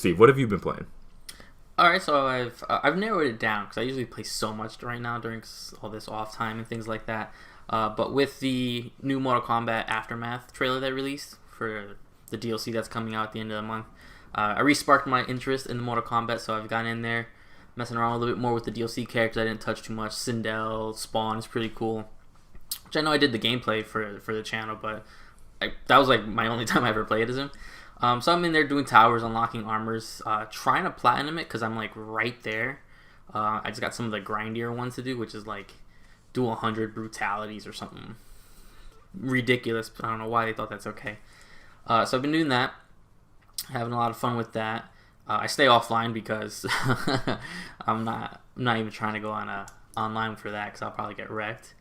Steve, what have you been playing? All right, so I've narrowed it down because I usually play so much right now during all this off time and things like that. But with the new Mortal Kombat Aftermath trailer they released for the DLC that's coming out at the end of the month, I re-sparked my interest in the Mortal Kombat, so I've gone in there, messing around a little bit more with the DLC characters. I didn't touch too much. Sindel, Spawn is pretty cool, which I know I did the gameplay for the channel, but that was like my only time I ever played as him. So I'm in there doing towers, unlocking armors, trying to platinum it because I'm like right there. I just got some of the grindier ones to do, which is like do 100 brutalities or something ridiculous. I don't know why they thought that's okay. So I've been doing that, having a lot of fun with that. I stay offline because I'm not even trying to go on online for that because I'll probably get wrecked.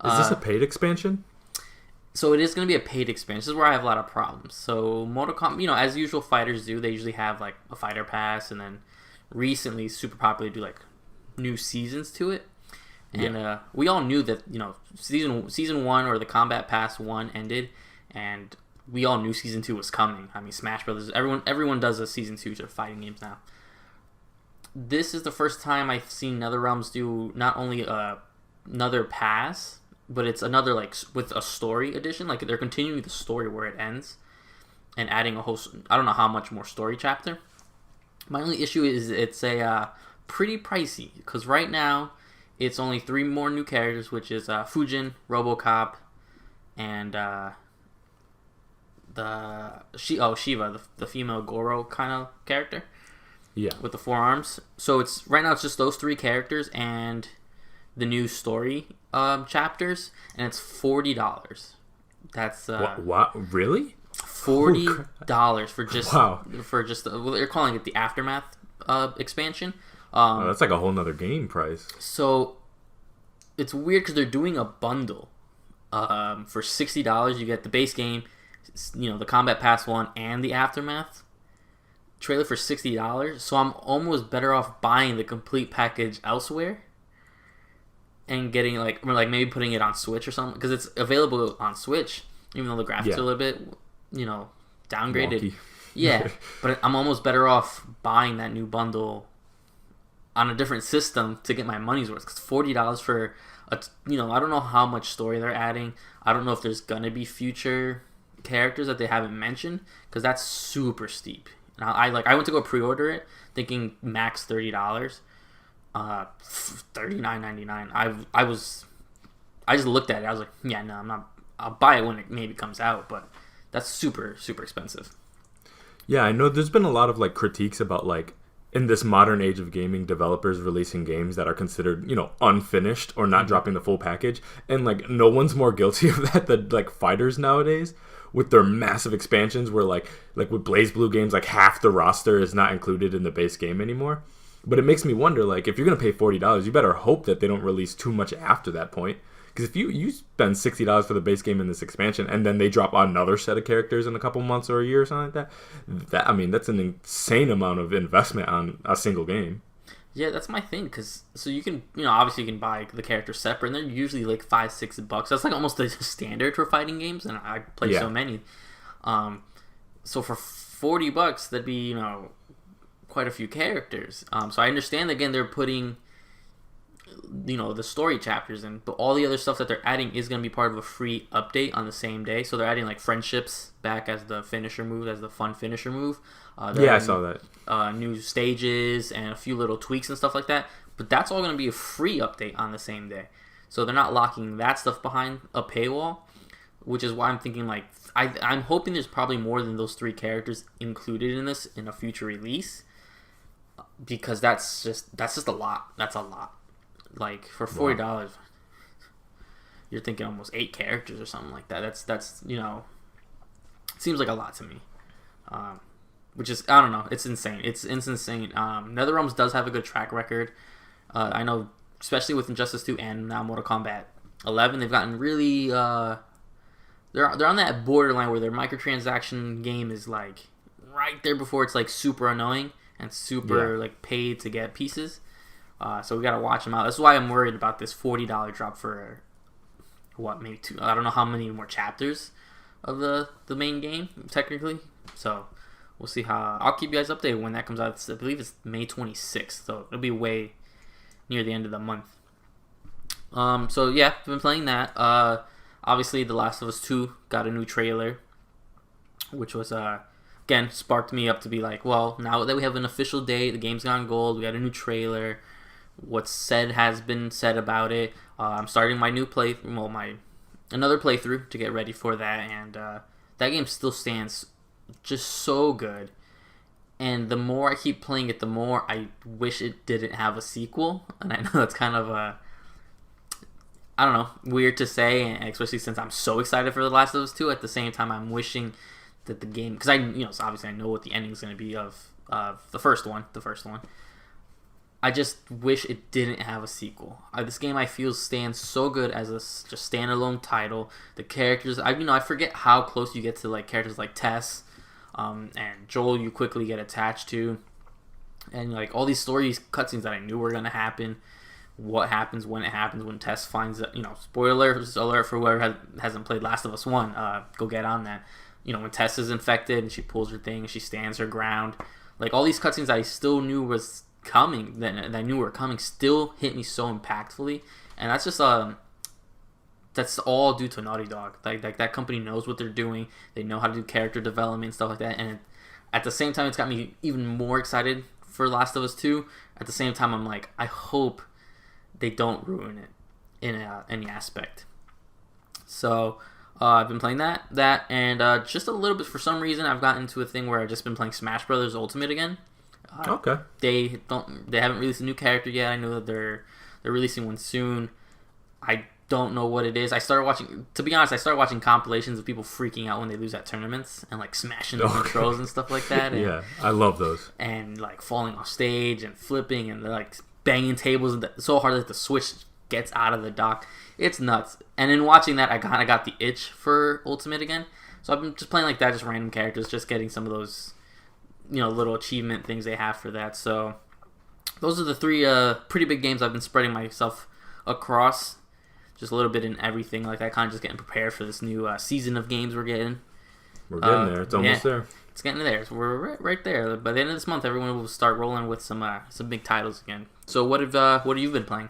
Is this a paid expansion? So it is going to be a paid expansion. This is where I have a lot of problems. So Mortal Kombat, as usual fighters do, they usually have like a fighter pass, and then recently, super popular, do like new seasons to it. And we all knew that season 1 or the Combat Pass 1 ended, and we all knew season 2 was coming. I mean, Smash Brothers, everyone does a season 2 to fighting games now. This is the first time I've seen NetherRealms do not only another pass, but it's another like with a story edition. Like they're continuing the story where it ends, and adding a whole. I don't know how much more story chapter. My only issue is it's a pretty pricey because right now it's only 3 more new characters, which is Fujin, RoboCop, and Shiva, the female Goro kind of character. Yeah. With the 4 arms. So right now it's just those 3 characters and the new story chapters, and it's $40. That's what? Really? $40 for just they're calling it the Aftermath expansion. That's like a whole nother game price. So it's weird because they're doing a bundle. For $60, you get the base game, the Combat Pass 1 and the Aftermath trailer for $60. So I'm almost better off buying the complete package elsewhere and getting maybe putting it on Switch or something, because it's available on Switch, even though the graphics are a little bit downgraded. Wonky. Yeah, but I'm almost better off buying that new bundle on a different system to get my money's worth. Because $40 for I don't know how much story they're adding. I don't know if there's gonna be future characters that they haven't mentioned, because that's super steep. Now I went to go pre-order it thinking max $30. $39.99. I just looked at it. I was like, yeah, no, I'm not. I'll buy it when it maybe comes out, but that's super, super expensive. Yeah, I know there's been a lot of like critiques about like in this modern age of gaming, developers releasing games that are considered, unfinished or not dropping the full package, and like no one's more guilty of that than like fighters nowadays with their massive expansions where like with BlazBlue games, like half the roster is not included in the base game anymore. But it makes me wonder, like, if you're going to pay $40, you better hope that they don't release too much after that point. Because if you spend $60 for the base game in this expansion, and then they drop another set of characters in a couple months or a year or something like that, that's an insane amount of investment on a single game. Yeah, that's my thing. Because, so you can, obviously you can buy the characters separate, and they're usually like $5-6. That's like almost the standard for fighting games, and I play so many. So for $40, that'd be, quite a few characters. So I understand, again, they're putting the story chapters in, but all the other stuff that they're adding is going to be part of a free update on the same day. So they're adding like friendships back as the finisher move, as the fun finisher move. I saw that. New stages and a few little tweaks and stuff like that, but that's all going to be a free update on the same day. So they're not locking that stuff behind a paywall, which is why I'm thinking like I'm hoping there's probably more than those 3 characters included in this in a future release. Because that's just a lot. That's a lot. Like for $40, you're thinking almost 8 characters or something like that. That's seems like a lot to me. Which is, I don't know. It's insane. It's insane. NetherRealms does have a good track record. I know, especially with Injustice 2 and now Mortal Kombat 11, they've gotten really. They're on that borderline where their microtransaction game is like right there before it's like super annoying and super like paid to get pieces. So we gotta watch them out. That's why I'm worried about this $40 drop for maybe 2. I don't know how many more chapters of the main game technically. So we'll see how. I'll keep you guys updated when that comes out. I believe it's May 26th, so it'll be way near the end of the month. So yeah, I've been playing that. Obviously, The Last of Us 2 got a new trailer, which was again sparked me up to be like, well, now that we have an official date, the game's gone gold. We got a new trailer. What's said has been said about it. I'm starting my new another playthrough to get ready for that, and that game still stands just so good. And the more I keep playing it, the more I wish it didn't have a sequel. And I know that's kind of I don't know, weird to say, especially since I'm so excited for The Last of Us 2. At the same time, I'm wishing that the game, because so obviously I know what the ending is going to be of the first one. I just wish it didn't have a sequel. This game, I feel, stands so good as a just standalone title. The characters, I forget how close you get to like characters like Tess and Joel. You quickly get attached to, and like all these stories, cutscenes that I knew were gonna happen. What happens when Tess finds out, spoilers alert for whoever hasn't played Last of Us 1, go get on that. When Tess is infected and she pulls her thing and she stands her ground. Like, all these cutscenes I still knew was coming, that I knew were coming, still hit me so impactfully. And that's just, that's all due to Naughty Dog. Like that company knows what they're doing. They know how to do character development and stuff like that. And at the same time, it's got me even more excited for Last of Us 2. At the same time, I'm like, I hope they don't ruin it in any aspect. So I've been playing that, and just a little bit. For some reason, I've gotten into a thing where I've just been playing Smash Brothers Ultimate again. Okay. They haven't released a new character yet. I know that they're releasing one soon. I don't know what it is. To be honest, I started watching compilations of people freaking out when they lose at tournaments and like smashing the controls and stuff like that. And, yeah, I love those. And like falling off stage and flipping and like banging tables so hard that the Switch gets out of the dock. It's nuts. And in watching that, I kind of got the itch for Ultimate again. So I've been just playing like that, just random characters, just getting some of those, little achievement things they have for that. So those are the three pretty big games I've been spreading myself across. Just a little bit in everything like that, kind of just getting prepared for this new season of games we're getting. We're getting there. It's almost there. It's getting there. So we're right there. By the end of this month, everyone will start rolling with some big titles again. So what have you been playing?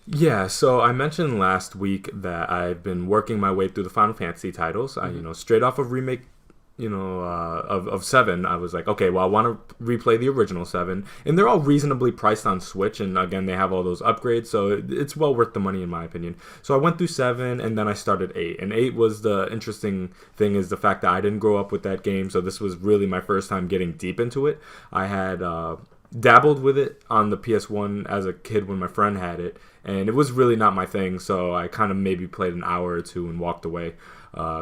Yeah, so I mentioned last week that I've been working my way through the Final Fantasy titles. Mm-hmm. Straight off of remake, of 7, I was like, okay, well, I want to replay the original 7, and they're all reasonably priced on Switch, and again, they have all those upgrades, so it's well worth the money in my opinion. So I went through 7, and then I started 8, and 8 was the interesting thing is the fact that I didn't grow up with that game, so this was really my first time getting deep into it. I had dabbled with it on the PS1 as a kid when my friend had it, and it was really not my thing, so I kind of maybe played an hour or two and walked away.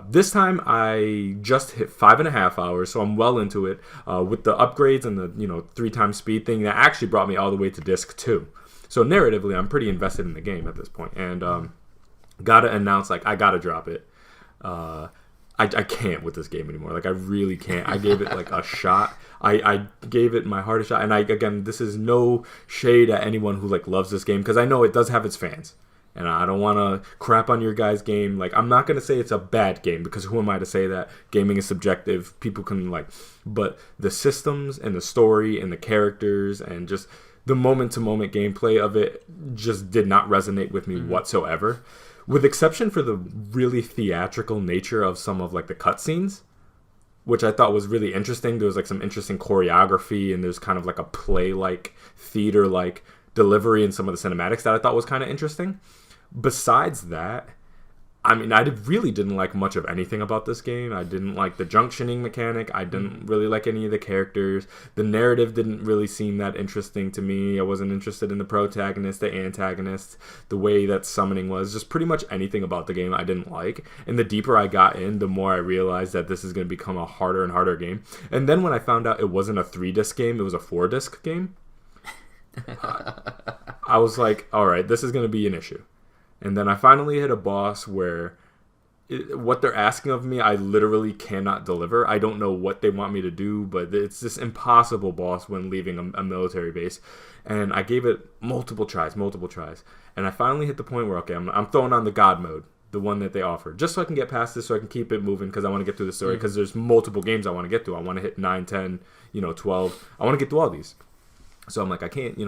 This time I just hit 5.5 hours, so I'm well into it with the upgrades and the 3x speed thing that actually brought me all the way to disc 2. So narratively, I'm pretty invested in the game at this point, and gotta announce I gotta drop it. I can't with this game anymore. I really can't. I gave it a shot. I gave it my hardest shot, and again, this is no shade at anyone who loves this game because I know it does have its fans. And I don't want to crap on your guys' game. I'm not going to say it's a bad game because who am I to say that? Gaming is subjective. People can but the systems and the story and the characters and just the moment-to-moment gameplay of it just did not resonate with me whatsoever. With exception for the really theatrical nature of some of the cutscenes, which I thought was really interesting. There was some interesting choreography and there's kind of a play-like, theater-like delivery in some of the cinematics that I thought was kind of interesting. Besides that, I really didn't like much of anything about this game. I didn't like the junctioning mechanic. I didn't really like any of the characters. The narrative didn't really seem that interesting to me. I wasn't interested in the protagonist, the antagonist, the way that summoning was. Just pretty much anything about the game I didn't like. And the deeper I got in, the more I realized that this is going to become a harder and harder game. And then when I found out it wasn't a 3-disc game, it was a 4-disc game, I was like, all right, this is going to be an issue. And then I finally hit a boss where what they're asking of me, I literally cannot deliver. I don't know what they want me to do, but it's this impossible boss when leaving a military base. And I gave it multiple tries. And I finally hit the point where, okay, I'm throwing on the God mode. the one that they offer, just so I can get past this, so I can keep it moving, because I want to get through the story, because there's multiple games I want to get through. I want to hit 9, 10, 12. I want to get through all these. So I'm like, I can't,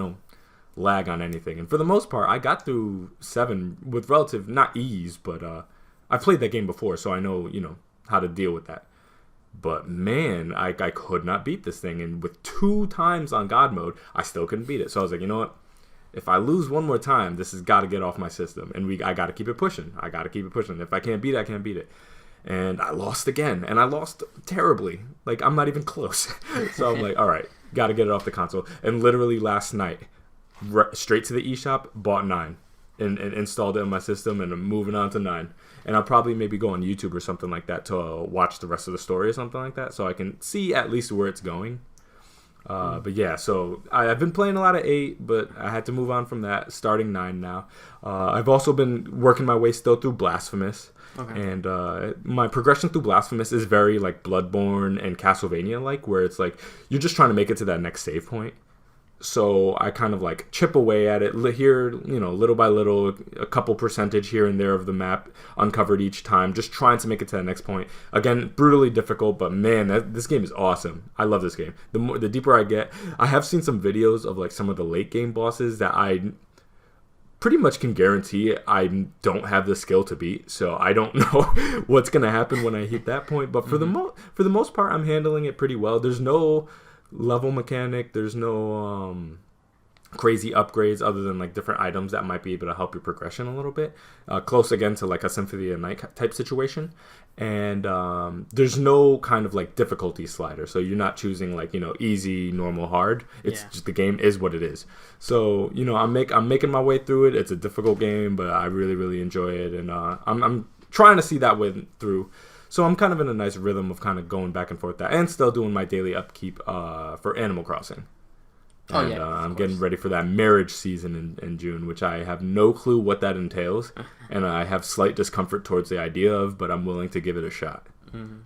lag on anything. And for the most part, I got through 7 with relative, not ease, but I've played that game before, so I know, how to deal with that. But man, I could not beat this thing. And with 2 times on God mode, I still couldn't beat it. So I was like, you know what? If I lose one more time, this has got to get off my system. And I got to keep it pushing. If I can't beat it, I can't beat it. And I lost again. And I lost terribly. Like, I'm not even close. So I'm like, all right, got to get it off the console. And literally last night, straight to the eShop, bought 9. And installed it in my system, and I'm moving on to 9. And I'll probably maybe go on YouTube or something like that to watch the rest of the story or something like that, so I can see at least where it's going. But yeah, so I've been playing a lot of 8, but I had to move on from that, starting 9 now. I've also been working my way still through Blasphemous. Okay. And my progression through Blasphemous is very like Bloodborne and Castlevania-like, where it's like you're just trying to make it to that next save point. So I kind of like chip away at it here, little by little, a couple percentage here and there of the map uncovered each time, just trying to make it to the next point. Again, brutally difficult, but man, this game is awesome. I love this game. The deeper I get, I have seen some videos of like some of the late game bosses that I pretty much can guarantee I don't have the skill to beat. So I don't know what's gonna happen when I hit that point. But for the most part, I'm handling it pretty well. There's no level mechanic, there's no crazy upgrades other than like different items that might be able to help your progression a little bit, close again to like a Symphony of the Night type situation. And there's no kind of like difficulty slider, so you're not choosing like easy, normal, hard. It's just the game is what it is. So I'm making my way through it. It's a difficult game, but I really, really enjoy it, and I'm trying to see that way through. So I'm kind of in a nice rhythm of kind of going back and forth that, and still doing my daily upkeep for Animal Crossing. And I'm getting ready for that marriage season in June, which I have no clue what that entails, and I have slight discomfort towards the idea of, but I'm willing to give it a shot. Mm-hmm.